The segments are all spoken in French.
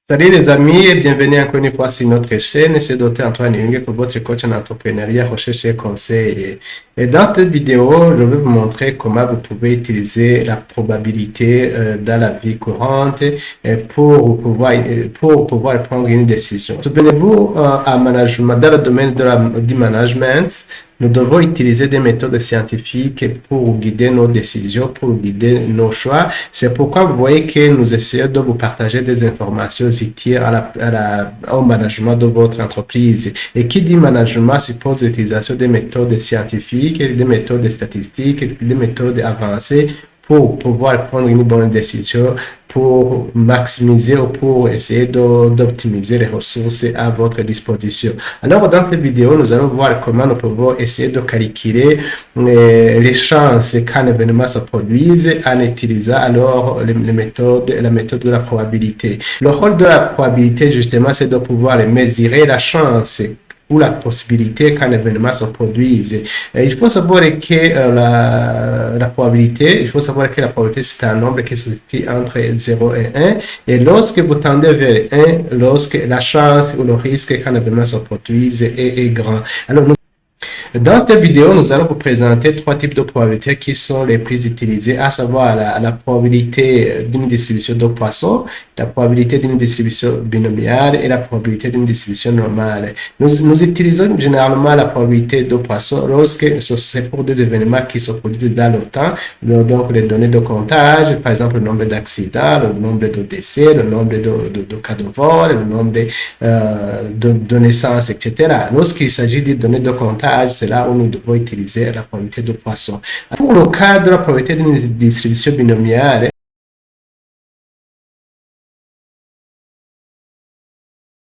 Salut les amis et bienvenue encore une fois sur notre chaîne. C'est Dr Antoine Yung pour votre coach en entrepreneuriat, recherche et conseil. Et dans cette vidéo, je vais vous montrer comment vous pouvez utiliser la probabilité dans la vie courante pour pouvoir prendre une décision. Souvenez-vous, en management, dans le domaine du management, nous devons utiliser des méthodes scientifiques pour guider nos décisions, pour guider nos choix. C'est pourquoi vous voyez que nous essayons de vous partager des informations utiles au management de votre entreprise. Et qui dit management suppose l'utilisation des méthodes scientifiques, des méthodes statistiques, des méthodes avancées pour pouvoir prendre une bonne décision, pour maximiser ou pour essayer d'optimiser les ressources à votre disposition. Alors, dans cette vidéo, nous allons voir comment nous pouvons essayer de calculer les chances qu'un événement se produise en utilisant alors la méthode de la probabilité. Le rôle de la probabilité, justement, c'est de pouvoir mesurer la chance ou la possibilité qu'un événement se produise. Il faut savoir que la probabilité, c'est un nombre qui se situe entre 0 et 1. Et lorsque vous tendez vers 1, lorsque la chance ou le risque qu'un événement se produise est grand. Alors, dans cette vidéo, nous allons vous présenter trois types de probabilités qui sont les plus utilisées, à savoir la probabilité d'une distribution de Poisson, la probabilité d'une distribution binomiale et la probabilité d'une distribution normale. Nous utilisons généralement la probabilité de Poisson lorsque c'est pour des événements qui se produisent dans le temps, donc les données de comptage, par exemple le nombre d'accidents, le nombre de décès, le nombre de cas de vol, le nombre de naissances, etc. Lorsqu'il s'agit des données de comptage, c'est là où nous devons utiliser la probabilité de Poisson. Pour le cas de la probabilité d'une distribution binomiale,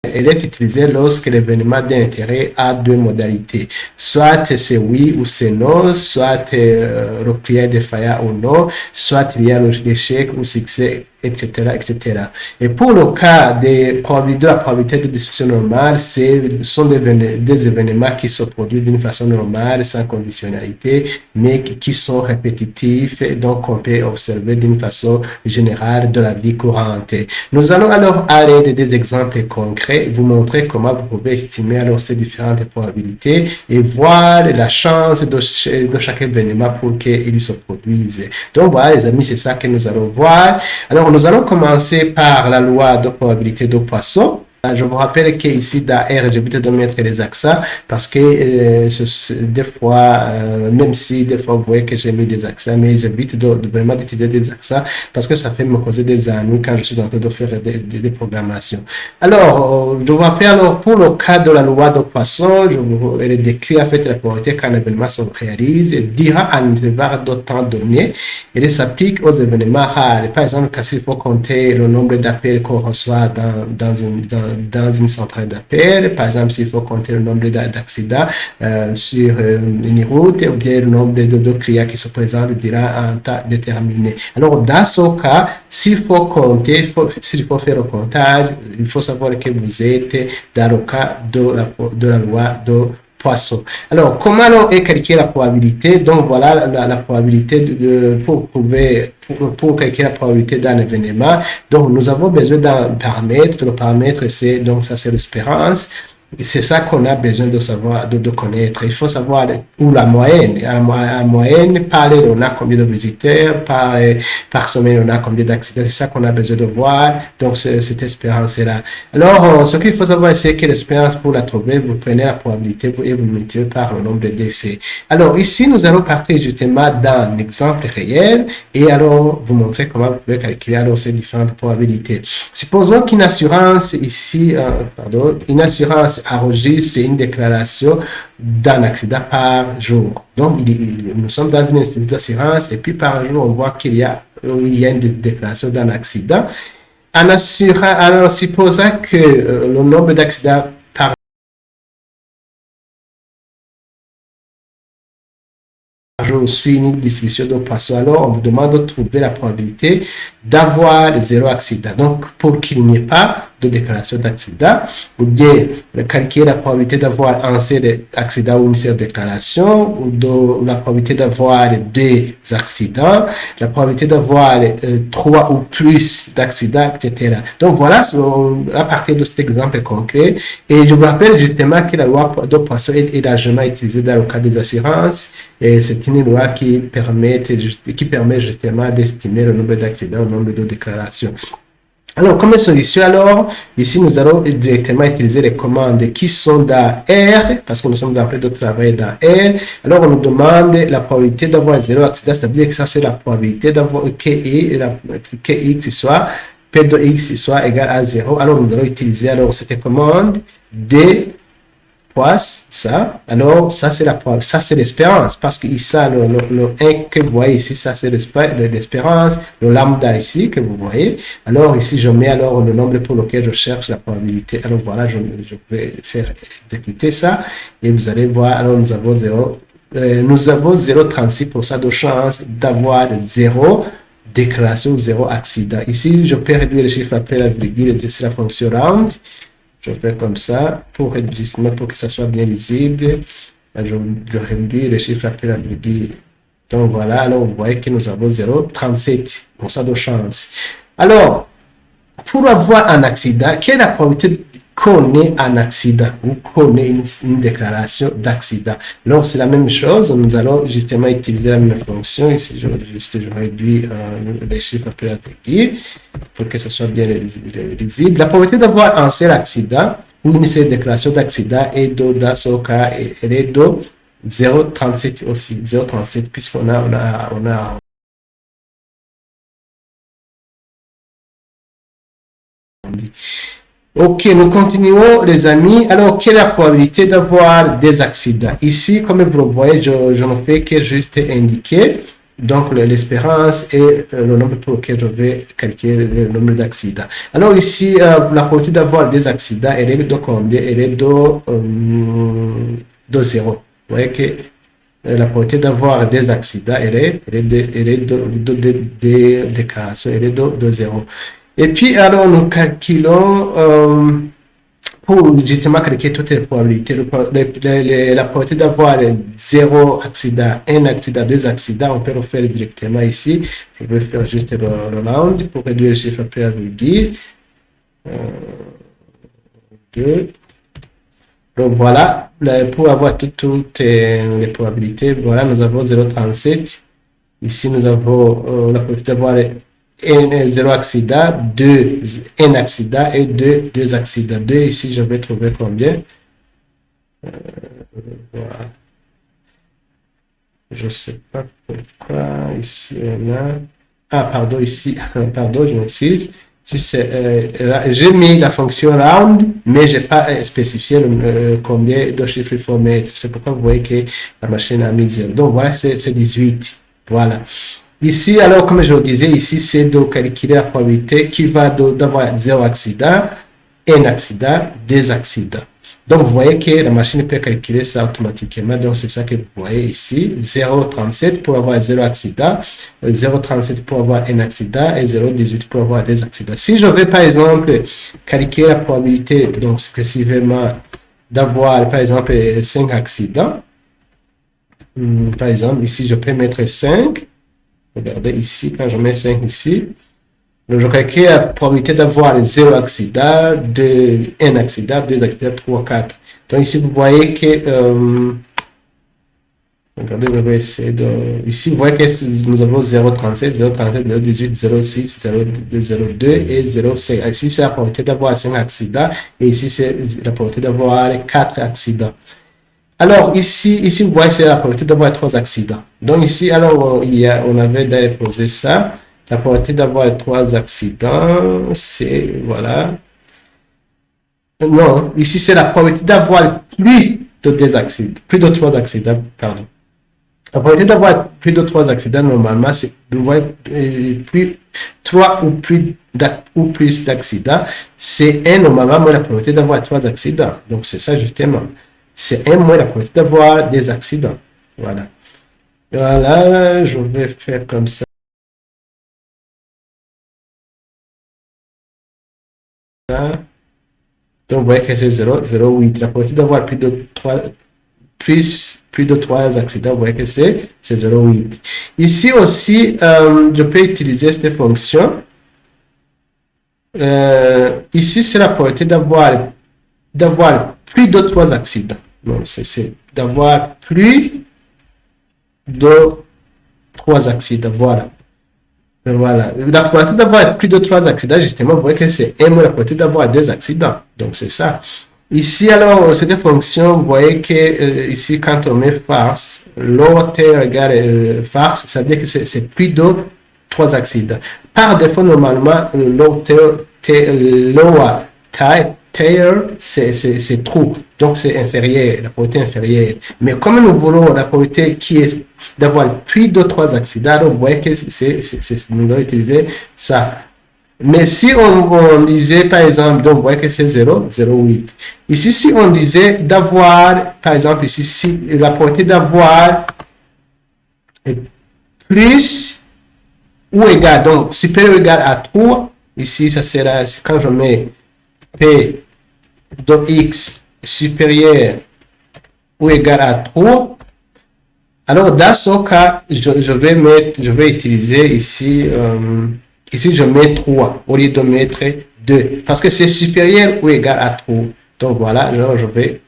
elle est utilisée lorsque l'événement d'intérêt a deux modalités. Soit c'est oui ou c'est non, soit le client est défaillant ou non, soit il y a l'échec ou succès, etc., etc. Et pour le cas de la probabilité de distribution normale, ce sont des événements qui se produisent d'une façon normale, sans conditionnalité, mais qui sont répétitifs, et donc on peut observer d'une façon générale de la vie courante. Nous allons alors à l'aide des exemples concrets vous montrer comment vous pouvez estimer alors ces différentes probabilités et voir la chance de chaque événement pour qu'il se produise. Donc voilà les amis, c'est ça que nous allons voir. Alors nous allons commencer par la loi de probabilité de Poisson. Je vous rappelle qu'ici dans R, j'évite de mettre les accents parce que des fois, même si des fois vous voyez que j'ai mis des accents, mais j'évite vraiment d'utiliser des accents parce que ça fait me causer des ennuis quand je suis en train de faire des programmations. Alors, je vous rappelle alors pour le cas de la loi de Poisson, elle décrit en fait la probabilité qu'un événement se réalise et dira un intervalle de temps donné. Elle s'applique aux événements rares. Par exemple, quand il faut compter le nombre d'appels qu'on reçoit dans une centrale d'appel, par exemple, s'il faut compter le nombre d'accidents sur une route, ou bien le nombre de clients qui se présentent durant un temps déterminé. Alors, dans ce cas, s'il faut compter, s'il faut faire le comptage, il faut savoir que vous êtes dans le cas de la loi de Poisson. Alors, comment est calculée la probabilité? Donc, voilà la probabilité pour calculer la probabilité d'un événement. Donc, nous avons besoin d'un paramètre. Le paramètre, c'est l'espérance. C'est ça qu'on a besoin de savoir, de connaître. Il faut savoir où la moyenne. La moyenne, par année, on a combien de visiteurs, par semaine, on a combien d'accidents. C'est ça qu'on a besoin de voir. Donc, cette espérance-là. Alors, ce qu'il faut savoir, c'est que l'espérance, pour la trouver, vous prenez la probabilité et vous multipliez par le nombre de décès. Alors, ici, nous allons partir justement d'un exemple réel et alors vous montrer comment vous pouvez calculer alors ces différentes probabilités. Supposons qu'une assurance ici, une assurance enregistre une déclaration d'un accident par jour. Donc, nous sommes dans une institution d'assurance et puis par jour, on voit qu'il y a une déclaration d'un accident. Alors, supposons que le nombre d'accidents par jour suit une distribution de Poisson, alors on vous demande de trouver la probabilité d'avoir zéro accident. Donc, pour qu'il n'y ait pas de déclaration d'accident, ou bien calculer la probabilité d'avoir un seul accident ou une seule déclaration, ou la probabilité d'avoir deux accidents, la probabilité d'avoir trois ou plus d'accidents, etc. Donc voilà, à partir de cet exemple concret, et je vous rappelle justement que la loi de Poisson est largement utilisée dans le cas des assurances, et c'est une loi qui permet justement d'estimer le nombre d'accidents, le nombre de déclarations. Alors, comme solution, alors, ici, nous allons directement utiliser les commandes qui sont dans R, parce que nous sommes en train de travailler dans R. Alors, on nous demande la probabilité d'avoir zéro accident, c'est-à-dire que ça, c'est la probabilité d'avoir Kx soit P de X soit égal à 0. Alors, nous allons utiliser alors cette commande D ça. Alors, ça, c'est l'espérance. Parce que ici, le 1 que vous voyez ici, ça, c'est l'espérance. Le lambda ici, que vous voyez. Alors, ici, je mets alors le nombre pour lequel je cherche la probabilité. Alors, voilà, je vais faire exécuter ça. Et vous allez voir, alors, nous avons 0,36% de chance d'avoir 0 déclaration ou 0 accident. Ici, je peux réduire le chiffre après la virgule de la fonction round. Je fais comme ça pour que ça soit bien lisible. Je réduis le chiffre après la virgule. Donc voilà, alors vous voyez que nous avons 0,37% de chance. Alors, pour avoir un accident, quelle est la probabilité qu'on ait un accident ou qu'on ait une déclaration d'accident? Alors, c'est la même chose. Nous allons justement utiliser la même fonction. Ici, je réduis les chiffres après la virgule pour que ce soit bien lisible. La probabilité d'avoir un seul accident ou une seule déclaration d'accident est dans ce cas, elle est de 0,37 aussi. 0,37 puisqu'on a Ok, nous continuons les amis. Alors, quelle est la probabilité d'avoir des accidents? Ici, comme vous le voyez, je ne fais que juste indiquer donc l'espérance et le nombre pour lequel je vais calculer le nombre d'accidents. Alors ici, la probabilité d'avoir des accidents, elle est de combien? Elle est de 0. Vous voyez que la probabilité d'avoir des accidents, elle est de déclaration, elle est de 0. Et puis, alors, nous calculons, pour justement calculer toutes les probabilités, la probabilité d'avoir 0 accident, 1 accident, 2 accidents, on peut le faire directement ici. Je vais faire juste le round pour réduire le chiffre après la virgule. 2. Donc voilà, pour avoir toutes les probabilités, voilà, nous avons 0,37. Ici, nous avons la probabilité d'avoir 0 accident, 2, 1 accident et 2 accidents. 2 ici, je vais trouver combien? Voilà. Je ne sais pas pourquoi ici on a... Ah, pardon, ici, pardon, je m'excuse. J'ai mis la fonction round, mais je n'ai pas spécifié combien de chiffres il faut mettre. C'est pourquoi vous voyez que la machine a mis 0. Donc voilà, c'est 18. Voilà. Ici, alors, comme je le disais, ici, c'est de calculer la probabilité qui va d'avoir 0 accident, 1 accident, 2 accidents. Donc, vous voyez que la machine peut calculer ça automatiquement. Donc, c'est ça que vous voyez ici. 0,37 pour avoir 0 accident, 0,37 pour avoir un accident et 0,18 pour avoir des accidents. Si je veux, par exemple, calculer la probabilité, donc, successivement, d'avoir, par exemple, 5 accidents, par exemple, ici, je peux mettre 5. Regardez ici, quand je mets 5 ici, je calcule la probabilité d'avoir 0 accident, 1 accident, 2 accidents, 3, 4. Donc ici, vous voyez que, regardez, je vais essayer de... Ici, vous voyez que nous avons 0,37, 0,37, 0,18, 0,6, 0,2, 0,2 et 0,5. Ici, c'est la probabilité d'avoir 5 accidents et ici, c'est la probabilité d'avoir 4 accidents. Alors, ici, vous voyez, c'est la probabilité d'avoir 3 accidents. Donc, ici, alors, on avait déposé ça. La probabilité d'avoir 3 accidents, c'est, voilà. Non, ici, c'est la probabilité d'avoir plus de 2 accidents, plus de 3 accidents, pardon. La probabilité d'avoir plus de 3 accidents, normalement, c'est, vous voyez, plus, 3 ou plus d'accidents, c'est 1, normalement, moins la probabilité d'avoir 3 accidents. Donc, c'est ça, justement. C'est 1 moins la probabilité d'avoir des accidents. Voilà. Voilà, je vais faire comme ça. ça. Donc, vous voyez que c'est 0, 0, 8. La probabilité d'avoir plus de 3 accidents, vous voyez que c'est 0,8. Ici aussi, je peux utiliser cette fonction. Ici, c'est la probabilité d'avoir plus de 3 accidents. Donc, c'est d'avoir plus de 3 accidents. Voilà. Voilà. La probabilité d'avoir plus de 3 accidents, justement, vous voyez que c'est 1 moins la probabilité d'avoir 2 accidents. Donc, c'est ça. Ici, alors, cette fonction, vous voyez que ici, quand on met farce, lower tail égale farce, ça veut dire que c'est plus de 3 accidents. Par défaut, normalement, lower tail, c'est trop. Donc, c'est inférieur, la probabilité inférieure. Mais comme nous voulons la probabilité qui est d'avoir plus de 3 accidents, alors vous voyez que nous allons utiliser ça. Mais si on disait, par exemple, donc vous voyez que c'est 0, 0,8. Ici, si on disait d'avoir, par exemple, ici, si la probabilité d'avoir plus ou égal, donc supérieur ou égal à 3, ici, ça sera, quand je mets P de X supérieur ou égal à 3, alors dans ce cas, je vais utiliser ici, ici, je mets 3 au lieu de mettre 2 parce que c'est supérieur ou égal à 3. Donc voilà, alors je vais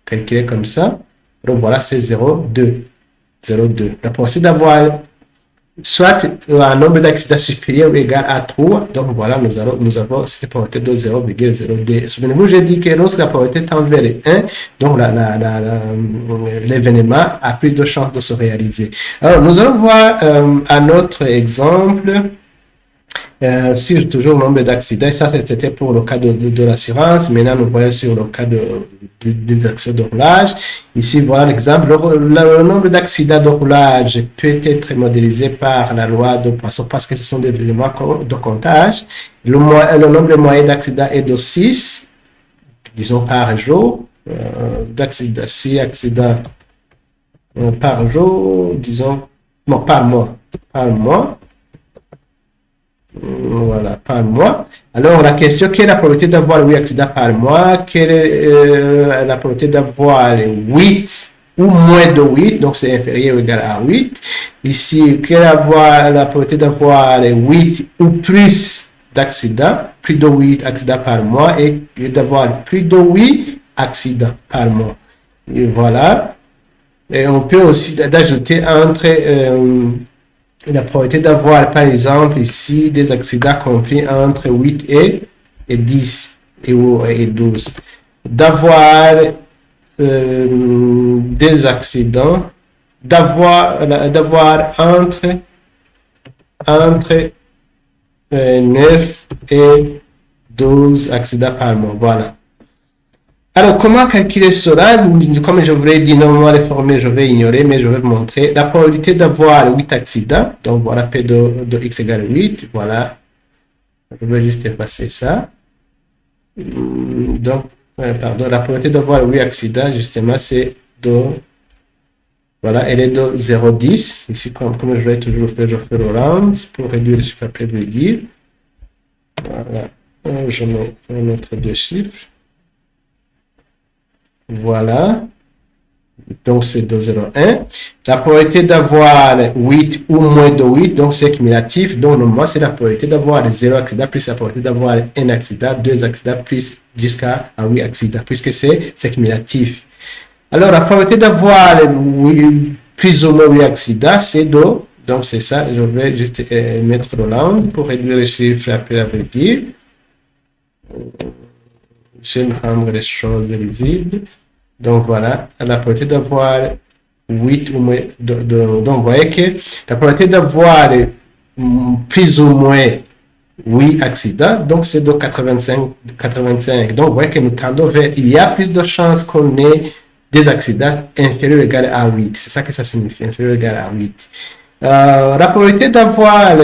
calculer comme ça. Donc voilà, c'est 0,2. 0,2. La possibilité d'avoir soit un nombre d'accidents supérieur ou égal à 3. Donc voilà, nous avons cette probabilité de 0,02. Souvenez-vous, j'ai dit que lorsque la probabilité tend vers 1, donc l'événement a plus de chances de se réaliser. Alors, nous allons voir un autre exemple. Sur toujours le nombre d'accidents, et ça c'était pour le cas de l'assurance. Maintenant, nous voyons sur le cas des accidents de roulage. Ici, voilà l'exemple. Le nombre d'accidents de roulage peut être modélisé par la loi de Poisson parce que ce sont des éléments de comptage. Le nombre moyen d'accidents est de 6, disons par jour. D'accidents, 6 accidents par jour, disons, non, par mois. Par mois. Voilà, par mois. Alors, la question, quelle est la probabilité d'avoir 8 accidents par mois? Quelle est la probabilité d'avoir 8 ou moins de 8? Donc, c'est inférieur ou égal à 8. Ici, quelle est la probabilité d'avoir 8 ou plus d'accidents? Plus de 8 accidents par mois et d'avoir plus de 8 accidents par mois. Et voilà. Et on peut aussi ajouter entre... la probabilité d'avoir, par exemple, ici, des accidents compris entre 8 et 10 et 12. D'avoir des accidents, d'avoir entre 9 et 12 accidents par mois. Voilà. Alors, comment calculer cela? Comme je vous l'ai dit, normalement, les formules, je vais ignorer, mais je vais vous montrer. La probabilité d'avoir 8 accidents, donc voilà, P de X égale 8, voilà. Je vais juste effacer ça. Donc, pardon, la probabilité d'avoir 8 accidents, justement, c'est de, voilà, elle est de 0,10. Ici, comme je vais toujours faire, je fais le round pour réduire le chiffre après virgule. Voilà, je vais mettre 2 chiffres. Voilà. Donc, c'est de 0,1. La probabilité d'avoir 8 ou moins de 8, donc c'est cumulatif. Donc, normalement, c'est la probabilité d'avoir 0 accident plus la probabilité d'avoir 1 accident, 2 accidents plus jusqu'à 8 accidents, puisque c'est cumulatif. Alors, la probabilité d'avoir plus ou moins 8 accidents, c'est de, donc c'est ça, je vais juste mettre le round pour réduire le chiffre après la virgule. J'aime rendre les choses lisibles. Donc voilà, la probabilité d'avoir 8 ou moins, donc vous voyez que la probabilité d'avoir plus ou moins 8 accidents, donc c'est de 85. Donc vous voyez que nous tendons vers, il y a plus de chances qu'on ait des accidents inférieurs ou égaux à 8. C'est ça que ça signifie, inférieur ou égal à 8. La probabilité d'avoir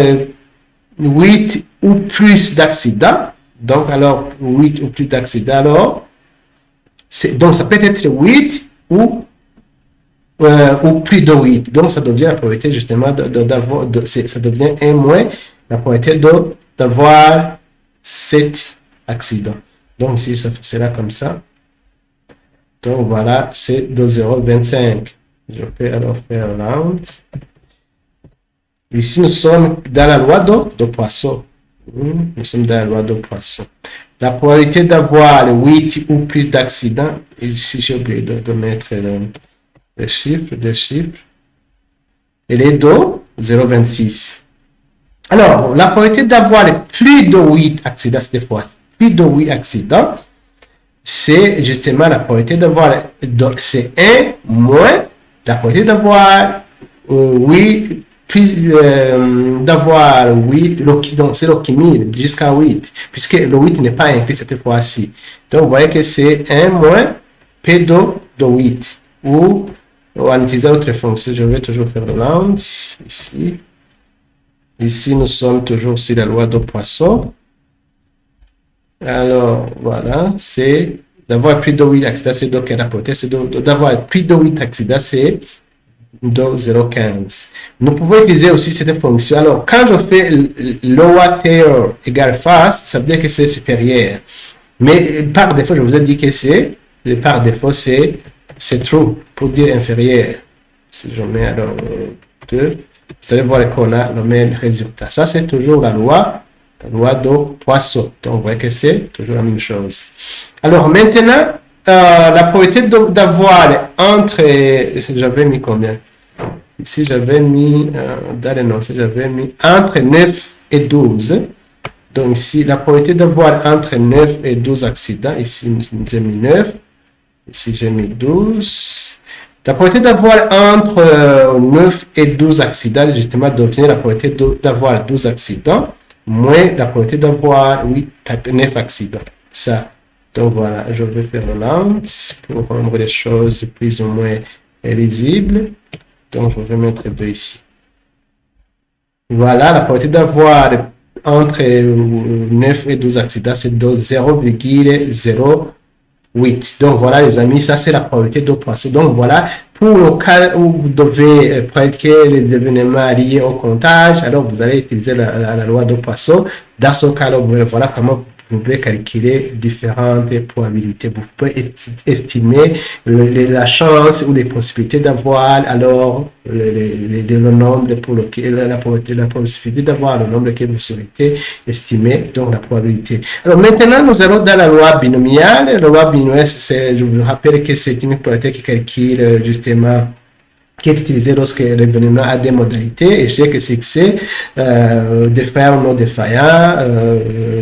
8 ou plus d'accidents, donc alors 8 ou plus d'accidents, alors donc ça peut être 8 ou plus de 8. Donc ça devient la probabilité justement ça devient 1 moins la probabilité d'avoir 7 accident. Donc ici, ça sera comme ça. Donc voilà, c'est 2,025. Je peux alors faire round. Ici, nous sommes dans la loi de Poisson. Nous sommes dans la loi de Poisson. La probabilité d'avoir 8 ou plus d'accidents, ici j'ai oublié de mettre les chiffres, elle est de 0,26. Alors, la probabilité d'avoir plus de 8 accidents, cette fois, plus de 8 accidents, c'est justement la probabilité d'avoir, c'est 1 moins la probabilité d'avoir 8, d'avoir 8, donc c'est le cumul jusqu'à 8, puisque le 8 n'est pas inclus cette fois-ci. Donc, vous voyez que c'est 1 moins P de 8, ou en utilisant l'autre fonction, je vais toujours faire le round, ici. Ici, nous sommes toujours sur la loi de Poisson. Alors, voilà, c'est d'avoir plus de 8 accidents, c'est donc rapporté, c'est d'avoir plus de 8 accidents, c'est de 0,15. Nous pouvons utiliser aussi cette fonction. Alors, quand je fais lower tail égale face, ça veut dire que c'est supérieur. Mais par défaut, je vous ai dit que c'est, par défaut, c'est true pour dire inférieur. Si je mets alors 2, vous allez voir qu'on a le même résultat. Ça, c'est toujours la loi de Poisson. Donc, vous voyez que c'est toujours la même chose. Alors, maintenant, la probabilité d'avoir entre, j'avais mis combien? Ici, j'avais mis, dans l'énoncé, j'avais mis entre 9 et 12. Donc, ici, la probabilité d'avoir entre 9 et 12 accidents, ici, j'ai mis 9. Ici, j'ai mis 12. La probabilité d'avoir entre 9 et 12 accidents, justement, d'obtenir la probabilité d'avoir 12 accidents, moins la probabilité d'avoir 9 accidents. Ça. Donc voilà, je vais faire le round pour rendre les choses plus ou moins lisibles. Donc je vais mettre 2 ici. Voilà, la probabilité d'avoir entre 9 et 12 accidents, c'est de 0,08. Donc voilà les amis, ça c'est la probabilité de Poisson. Donc voilà, pour le cas où vous devez pratiquer les événements liés au comptage, alors vous allez utiliser la loi de Poisson. Dans ce cas-là, voilà comment vous pouvez calculer différentes probabilités. Vous pouvez estimer la chance ou les possibilités d'avoir alors le nombre pour lequel la possibilité d'avoir le nombre que vous souhaitez estimer, donc la probabilité. Alors maintenant, nous allons dans la loi binomiale. La loi binomiale, je vous rappelle que c'est une probabilité qui calcule justement qui est utilisé lorsque l'événement a des modalités, échec et succès, défaillant ou non défaillant,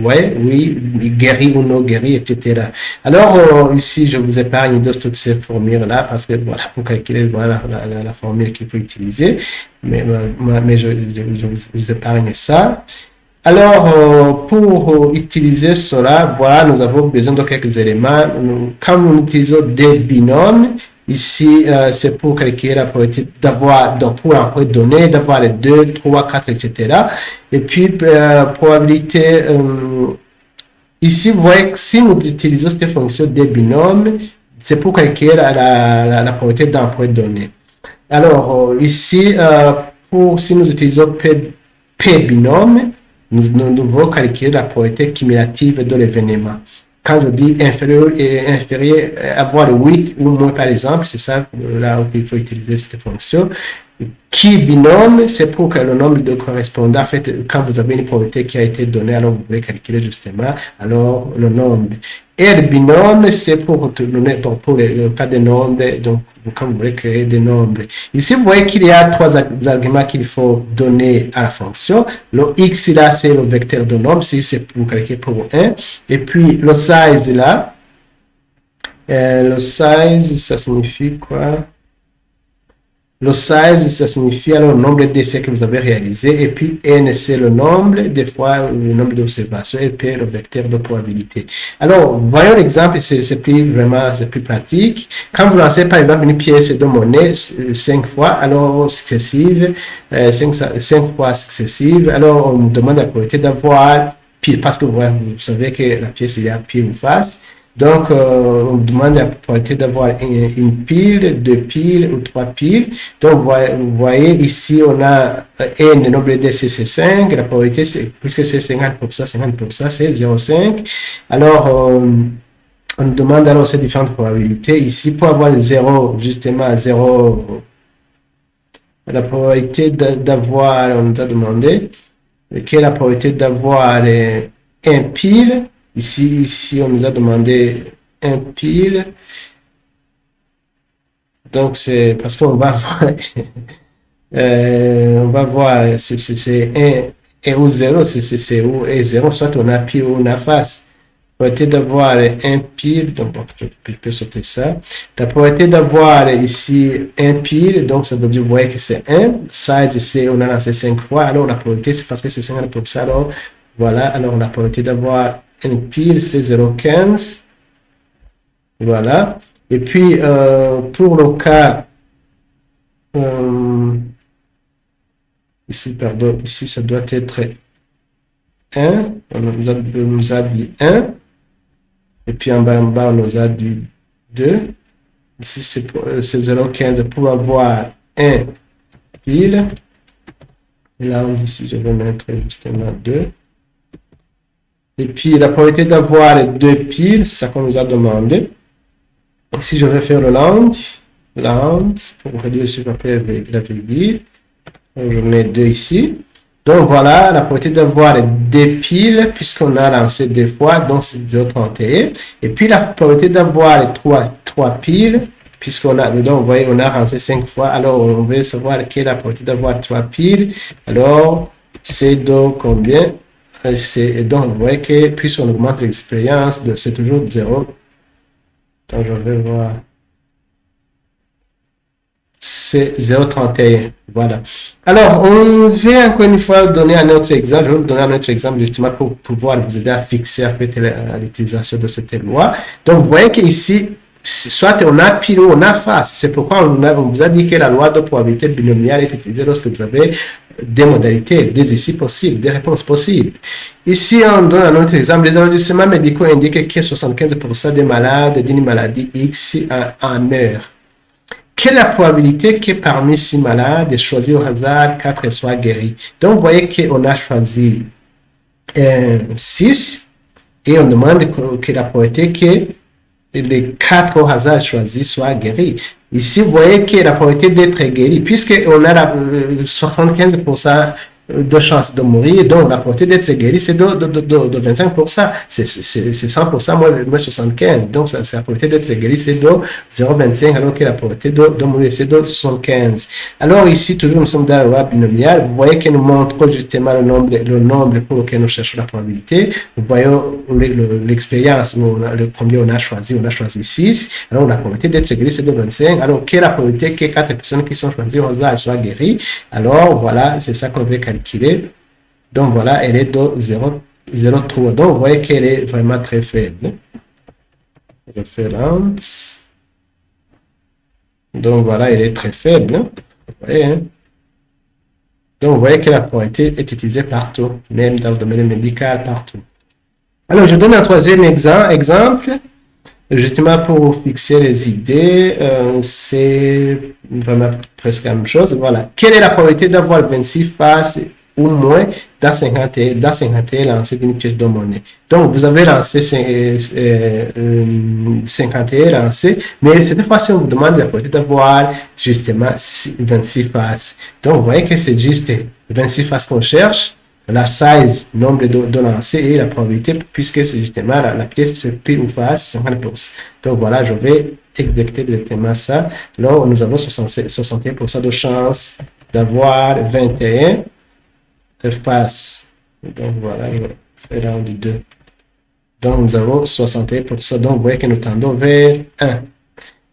oui, guéri ou non guéri, etc. Alors, ici, je vous épargne de toutes ces formules-là, parce que, voilà, pour calculer, voilà, la formule qu'il faut utiliser, mais je vous épargne ça. Alors, pour utiliser cela, voilà, nous avons besoin de quelques éléments. Quand nous utilisons des binômes, ici, c'est pour calculer la probabilité d'avoir, donc pour un point donné, d'avoir les 2, 3, 4, etc. Et puis, probabilité, ici, vous voyez que si nous utilisons cette fonction des binômes, c'est pour calculer la probabilité d'un point donné. Alors, ici, si nous utilisons P binôme, nous devons calculer la probabilité cumulative de l'événement. Quand je dis inférieur, avoir 8 ou moins par exemple, c'est ça là où il faut utiliser cette fonction. Qui binôme, c'est pour que le nombre de correspondants, en fait, quand vous avez une probabilité qui a été donnée, alors vous pouvez calculer justement alors le nombre. Et le binôme, c'est pour le cas des nombres, donc quand vous voulez créer des nombres. Ici, vous voyez qu'il y a 3 arguments qu'il faut donner à la fonction. Le x là, c'est le vecteur de nombre, si c'est pour calculer pour 1. Et puis le size là, le size, ça signifie quoi? Le size, ça signifie alors le nombre d'essais que vous avez réalisé. Et puis n, c'est le nombre, des fois le nombre d'observations, et puis le vecteur de probabilité. Alors, voyons l'exemple, c'est plus pratique. Quand vous lancez par exemple une pièce de monnaie 5 fois, alors successive, 5 fois successive, alors on demande la probabilité d'avoir pile, parce que vous savez que la pièce il y a pile ou face. Donc, on demande la probabilité d'avoir une pile, deux piles ou trois piles. Donc, vous voyez ici, on a n, le nombre de décès, c'est 5. La probabilité, puisque c'est 50%, c'est 0,5. Alors, on nous demande alors ces différentes probabilités. Ici, pour avoir le 0, justement, 0, la probabilité d'avoir, on nous a demandé, quelle est la probabilité d'avoir un pile. Ici, on nous a demandé un pile. Donc, c'est parce qu'on va voir, on va voir, c'est 1 ou 0, c'est ou et 0, soit on a pile ou on a face. La probabilité d'avoir un pile, donc bon, je peux sauter ça. La probabilité d'avoir ici un pile, donc ça veut dire, vous voyez que c'est 1. Size, c'est, on a lancé 5 fois, alors la probabilité, c'est parce que c'est 50%, alors voilà, alors la probabilité d'avoir un pile, c'est 0,15. Voilà. Et puis, pour le cas, ici, pardon, ici, ça doit être 1. On nous a dit 1. Et puis, en bas, on nous a dit 2. Ici, c'est 0,15 pour avoir un pile. Et là, ici, je vais mettre justement 2. Et puis, la probabilité d'avoir deux piles, c'est ça qu'on nous a demandé. Si je vais faire le land, pour réduire le chiffre après avec la virgule, je mets 2 ici. Donc voilà, la probabilité d'avoir des piles, puisqu'on a lancé deux fois, donc c'est 0,31. Et puis la probabilité d'avoir trois piles, puisqu'on a, donc vous voyez, on a lancé 5 fois, alors on veut savoir quelle est la probabilité d'avoir 3 piles. Alors, c'est donc combien? Donc vous voyez que, puisqu'on augmente l'expérience, c'est toujours 0. Donc je vais voir. C'est 0,31. Voilà. Alors, on va encore une fois donner un autre exemple. Je vais vous donner un autre exemple justement pour pouvoir vous aider à fixer en fait, l'utilisation de cette loi. Donc, vous voyez qu'ici, soit on a pile ou on a face. C'est pourquoi on vous a dit que la loi de probabilité binomiale est utilisée lorsque vous avez des modalités, des issues possibles, des réponses possibles. Ici, on donne un autre exemple. Les enregistrements médicaux indiquent que 75% des malades d'une maladie X en meurent. Quelle est la probabilité que parmi 6 malades choisis au hasard 4 soient guéris? Donc, vous voyez qu'on a choisi 6 et on demande que la probabilité que les 4 au hasard choisis soient guéris. Ici, vous voyez que la probabilité d'être guéri, puisqu'on a 75% de chances de mourir, donc la probabilité d'être guéri, c'est de 25%, c'est 100% moins 75%, donc la probabilité d'être guéri, c'est de 0,25, alors que la probabilité de mourir, c'est de 75. Alors ici, toujours nous sommes dans la loi binomiale, vous voyez qu'elle nous montre justement le nombre pour lequel nous cherchons la probabilité, vous voyez l'expérience, le premier on a choisi 6, alors la probabilité d'être guéri, c'est de 25, alors quelle est la probabilité que 4 personnes qui sont choisies au hasard soient guéries? Alors voilà, c'est ça qu'on veut calculer. Donc voilà, elle est de 0,3. Donc vous voyez qu'elle est vraiment très faible. Référence. Donc voilà, elle est très faible. Vous voyez, hein? Donc vous voyez que la probabilité est utilisée partout, même dans le domaine médical, partout. Alors je donne un troisième exemple. Justement, pour fixer les idées, c'est vraiment presque la même chose. Voilà. Quelle est la probabilité d'avoir 26 faces ou moins dans 51 lancés d'une pièce de monnaie? Donc, vous avez lancé 51 lancés, mais cette fois-ci, on vous demande la probabilité d'avoir justement 26 faces. Donc, vous voyez que c'est juste 26 faces qu'on cherche. La size, nombre de lancers et la probabilité, puisque c'est justement la pièce, c'est pile ou face, 50%. Donc voilà, je vais exécuter directement ça. Là, nous avons 61% de chance d'avoir 21 faces. Donc voilà, je vais faire là du 2. Donc nous avons 61%. Donc vous voyez que nous tendons vers 1.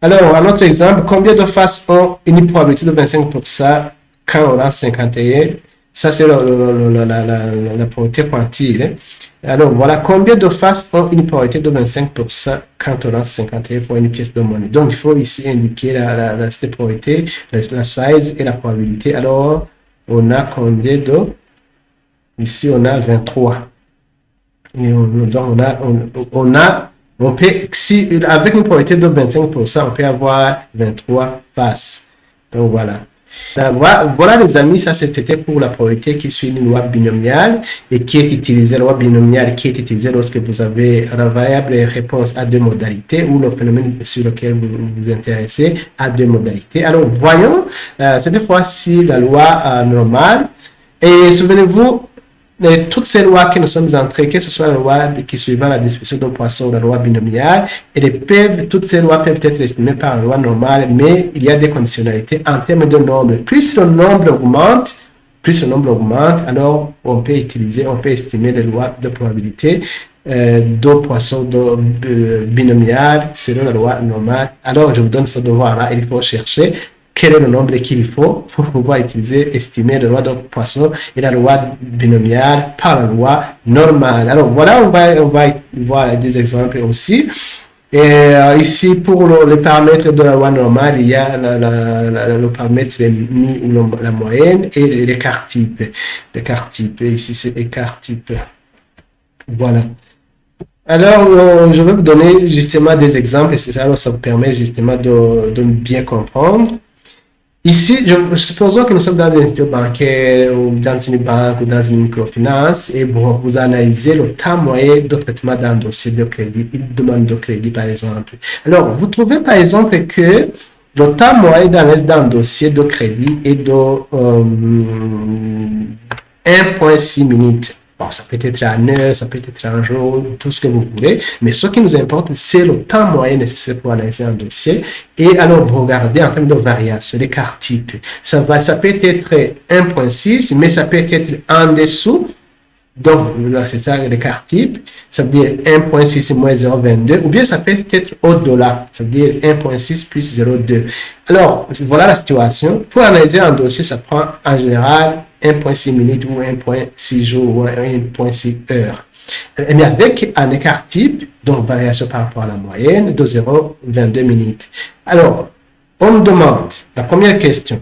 Alors, un autre exemple, combien de faces ont une probabilité de 25% quand on a 51? Ça, c'est la probabilité pointille. Alors, voilà, combien de faces ont une probabilité de 25% quand on lance 51 fois une pièce de monnaie? Donc, il faut ici indiquer cette probabilité, la size et la probabilité. Alors, on a combien de... Ici, on a 23. Et donc, on a On peut, si, avec une probabilité de 25%, on peut avoir 23 faces. Donc voilà. Voilà les amis, ça c'était pour la probabilité qui suit une loi binomiale et qui est utilisée, la loi binomiale qui est utilisée lorsque vous avez la variable réponse à deux modalités ou le phénomène sur lequel vous vous intéressez à deux modalités. Alors voyons cette fois-ci la loi normale et souvenez-vous, toutes ces lois que nous sommes entrées, que ce soit la loi qui suivant la distribution d'un poisson ou la loi binomiale, toutes ces lois peuvent être estimées par la loi normale, mais il y a des conditionnalités en termes de nombre. Plus le nombre augmente, alors on peut estimer les lois de probabilité d'un poisson binomial selon la loi normale. Alors je vous donne ce devoir-là, il faut chercher quel est le nombre qu'il faut pour pouvoir estimer la loi de Poisson et la loi binomiale par la loi normale. Alors voilà, on va voir des exemples aussi. Et ici, pour les paramètres de la loi normale, il y a le paramètre mi ou la moyenne et l'écart type. L'écart type, ici c'est écart type. Voilà. Alors, je vais vous donner justement des exemples, et ça vous permet justement de bien comprendre. Ici, supposons que nous sommes dans une institution bancaire ou dans une banque ou dans une microfinance et vous analysez le temps moyen de traitement d'un dossier de crédit, une demande de crédit par exemple. Alors, vous trouvez par exemple que le temps moyen d'analyse d'un dossier de crédit est de 1,6 minutes. Bon, ça peut être en heure, ça peut être en jour, tout ce que vous voulez. Mais ce qui nous importe, c'est le temps moyen nécessaire pour analyser un dossier. Et alors, vous regardez en termes de variation, l'écart type. Ça peut être 1,6, mais ça peut être en dessous. Donc, là, c'est ça l'écart type. Ça veut dire 1,6 moins 0,22. Ou bien ça peut être au-delà. Ça veut dire 1,6 plus 0,2. Alors, voilà la situation. Pour analyser un dossier, ça prend en général 1,6 minutes ou 1,6 jours ou 1,6 heures. Mais avec un écart type, donc variation par rapport à la moyenne, de 0,22 minutes. Alors, on nous demande, la première question,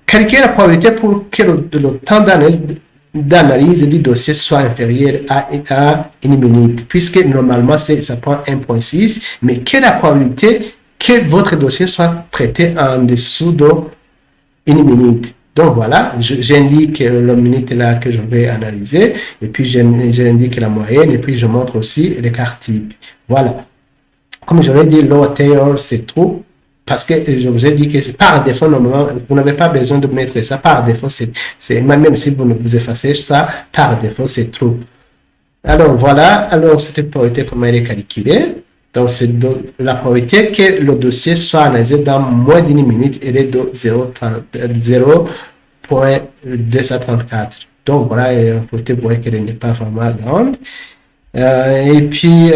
quelle est la probabilité pour que le temps d'analyse du dossier soit inférieur à 1 minute, puisque normalement ça prend 1,6, mais quelle est la probabilité que votre dossier soit traité en dessous de 1 minute? Donc voilà, j'indique la minute là que je vais analyser, et puis j'indique la moyenne, et puis je montre aussi l'écart type. Voilà. Comme je l'ai dit, low Taylor, c'est trop, parce que je vous ai dit que par défaut, normalement, vous n'avez pas besoin de mettre ça. Par défaut, même si vous ne vous effacez ça, par défaut, c'est trop. Alors voilà, alors cette probabilité, comment elle est calculée? Donc, c'est la probabilité que le dossier soit analysé dans moins d'une minute, elle est de 0,234. Donc, voilà, la probabilité, vous voyez qu'elle n'est pas vraiment grande. Et puis,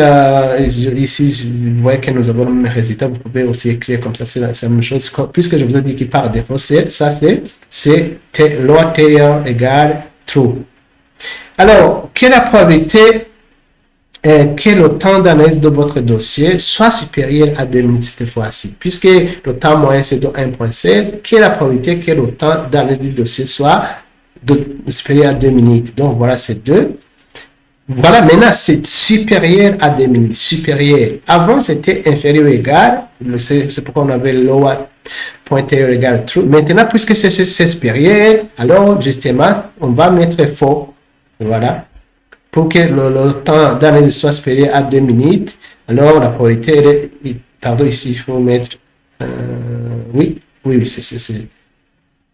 ici, vous voyez que nous avons le même résultat. Vous pouvez aussi écrire comme ça, c'est la même chose. Puisque je vous ai dit qu'il par défaut, c'est low Taylor égale true. Alors, quelle est la probabilité que le temps d'analyse de votre dossier soit supérieur à 2 minutes cette fois-ci? Puisque le temps moyen c'est de 1,16, quelle est la probabilité que le temps d'analyse du dossier soit supérieur à 2 minutes? Donc voilà, c'est 2. Voilà, maintenant c'est supérieur à 2 minutes. Supérieur. Avant c'était inférieur ou égal. C'est pourquoi on avait lower pointer égal true. Maintenant, puisque c'est supérieur, alors justement, on va mettre faux. Voilà. Pour que le temps d'analyse soit supérieur à 2 minutes, alors la probabilité, pardon, ici il faut mettre, oui, c'est.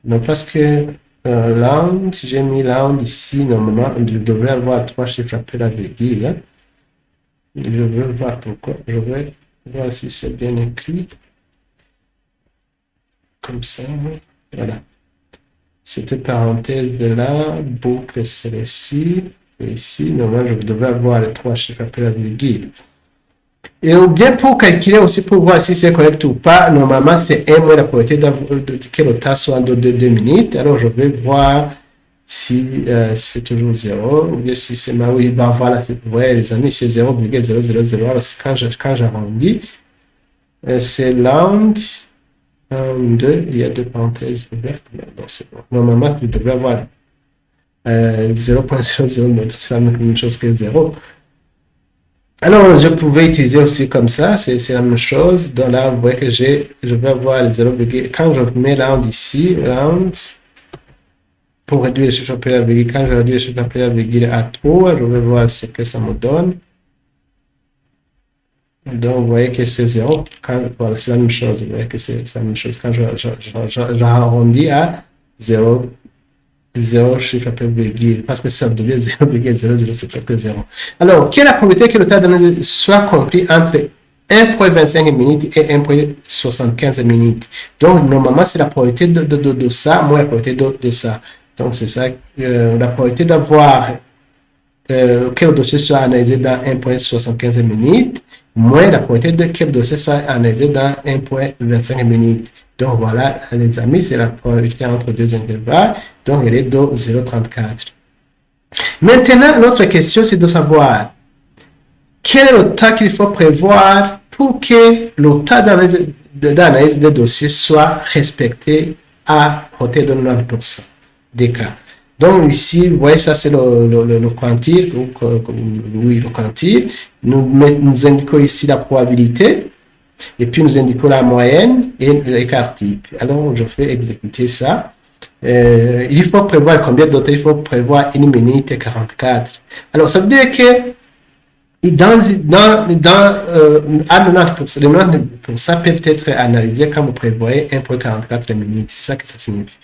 Donc parce que round, j'ai mis round ici, normalement, je devrais avoir 3 chiffres après la virgule. Hein. Je veux voir pourquoi, je vais voir si c'est bien écrit. Comme ça, voilà. Cette parenthèse là, boucle c'est ici. Et ici, normalement, je devrais avoir les 3 chiffres après la virgule. Et bien pour calculer aussi, pour voir si c'est correct ou pas, normalement, c'est 1 moins la probabilité que le temps soit de 2 minutes. Alors, je vais voir si c'est toujours 0, ou bien si c'est oui, ben voilà, vous voyez les amis, c'est 0,000. Alors, quand j'arrondis, c'est round 2, il y a 2 parenthèses ouvertes. Donc, normalement, tu devrais avoir 0,00, c'est la même chose que 0. Alors, je pouvais utiliser aussi comme ça, c'est la même chose. Donc là, vous voyez que je vais avoir le 0, quand je mets round ici, round, pour réduire le chiffre après la virgule, quand je réduis le chiffre après la virgule à 3, je vais voir ce que ça me donne. Donc, vous voyez que c'est 0. Voilà, c'est la même chose. Vous voyez que c'est la même chose quand j'arrondis à 0. 0 chiffre après virgule, parce que ça devient 0,00, c'est presque 0. Alors, quelle est la probabilité que le temps d'analyse soit compris entre 1,25 minutes et 1,75 minutes? Donc, normalement, c'est la probabilité de ça, moins la probabilité de ça. Donc, c'est ça, la probabilité d'avoir que le dossier soit analysé dans 1,75 minutes, moins la probabilité que le dossier soit analysé dans 1,25 minutes. Donc voilà, les amis, c'est la probabilité entre deux intervalles. Donc elle est de 0,34. Maintenant, notre question, c'est de savoir quel est le temps qu'il faut prévoir pour que le temps d'analyse des dossiers soit respecté à hauteur de 90% des cas. Donc ici, vous voyez, ça c'est le quantile, oui, le quantile. Nous indiquons ici la probabilité, et puis nous indiquons la moyenne et l'écart type. Alors, je fais exécuter ça. Il faut prévoir combien de temps? Il faut prévoir 1 minute et 44. Alors, ça veut dire que à 90%, ça peut être analysé quand vous prévoyez 1,44 minutes. C'est ça que ça signifie.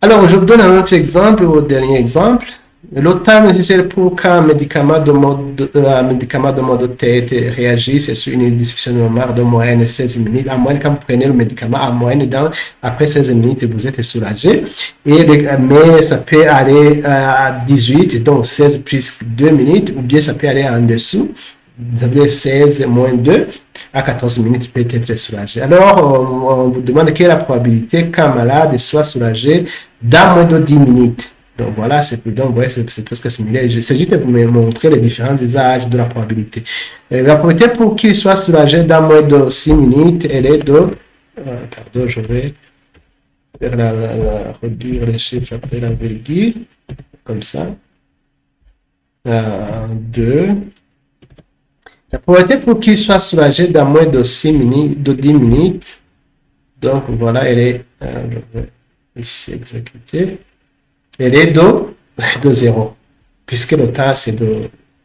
Alors, je vous donne un autre exemple, au dernier exemple. Le temps nécessaire pour qu'un médicament de mode tête réagisse sur une diffusion normale de moyenne 16 minutes. En moyenne, quand vous prenez le médicament, en moyenne, après 16 minutes, vous êtes soulagé. Mais ça peut aller à 18, donc 16 plus 2 minutes, ou bien ça peut aller en dessous. Ça veut dire 16 moins 2 à 14 minutes peut être soulagé. Alors, on vous demande quelle est la probabilité qu'un malade soit soulagé dans moins de 10 minutes. Donc voilà, c'est presque similaire. C'est juste de vous montrer les différents usages de la probabilité. La probabilité pour qu'il soit soulagé dans moins de 6 minutes, elle est de... pardon, je vais faire réduire les chiffres après la virgule, comme ça. 2. La probabilité pour qu'il soit soulagé dans moins de 6 minutes, de 10 minutes, donc voilà, elle est... je vais ici exécuter. Elle est de 0, puisque le temps c'est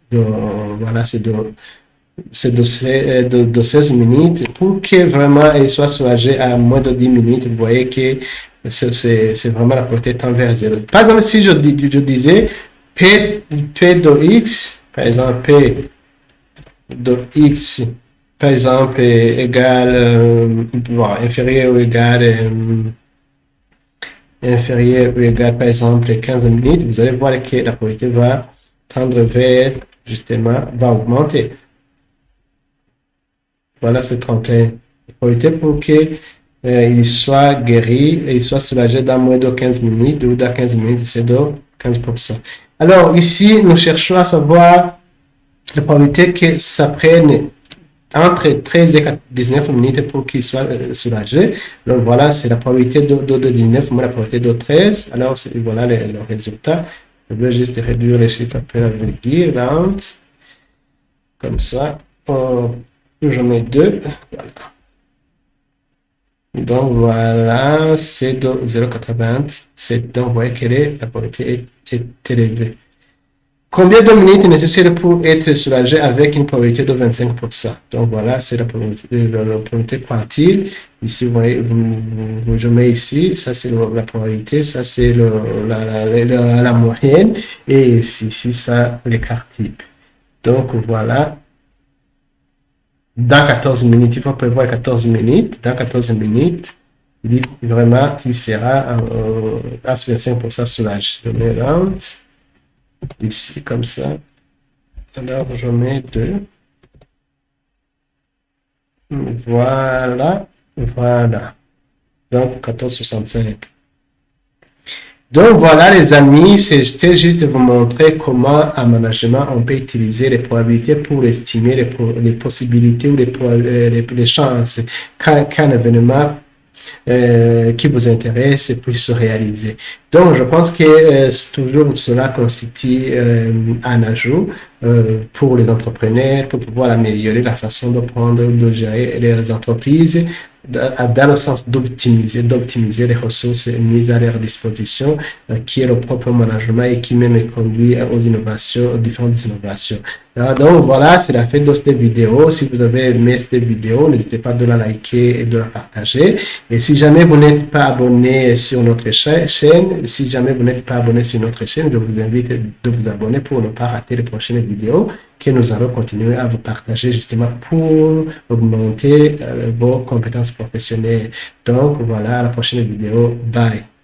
voilà, c'est de 16 minutes. Pour que vraiment elle soit soulagée à moins de 10 minutes, vous voyez que c'est vraiment la probabilité tend vers 0. Par exemple, si je disais P de X, par exemple P de X, par exemple, égal, inférieur ou égal... inférieur ou égal, par exemple, 15 minutes, vous allez voir que la probabilité va tendre vers, justement, va augmenter. Voilà, c'est 31. La probabilité pour qu'il soit guéri et il soit soulagé dans moins de 15 minutes, ou dans 15 minutes, c'est de 15%. Alors, ici, nous cherchons à savoir la probabilité que ça prenne entre 13 et 19 minutes pour qu'il soit soulagé. Donc voilà, c'est la probabilité de 19 moins la probabilité de 13. Alors voilà le résultat. Je vais juste réduire les chiffres après la virgule, round, comme ça. Je mets 2. Voilà. Donc voilà, c'est de 0,80. Donc vous voyez que la probabilité est élevée. Combien de minutes est nécessaire pour être soulagé avec une probabilité de 25%? Donc voilà, c'est la probabilité quantile. Ici, vous voyez, je mets ici, ça c'est la probabilité, ça c'est la moyenne, et ici, ça l'écart type. Donc voilà, dans 14 minutes, il faut prévoir 14 minutes. Dans 14 minutes, il sera à 25% soulagé. Je mets round. Ici, comme ça. Alors, je mets 2. Voilà. Voilà. Donc, 14,65. Donc, voilà, les amis. C'était juste de vous montrer comment, en management, on peut utiliser les probabilités pour estimer les possibilités ou les chances qu'un événement qui vous intéresse puisse se réaliser. Donc, je pense que toujours cela constitue un ajout pour les entrepreneurs, pour pouvoir améliorer la façon de prendre, de gérer les entreprises, dans le sens d'optimiser les ressources mises à leur disposition, qui est le propre management et qui même conduit aux innovations, aux différentes innovations. Donc voilà, c'est la fin de cette vidéo. Si vous avez aimé cette vidéo, n'hésitez pas de la liker et de la partager. Et si jamais vous n'êtes pas abonné sur notre chaîne, si jamais vous n'êtes pas abonné sur notre chaîne, je vous invite de vous abonner pour ne pas rater les prochaines vidéos que nous allons continuer à vous partager justement pour augmenter vos compétences professionnelles. Donc voilà, à la prochaine vidéo. Bye.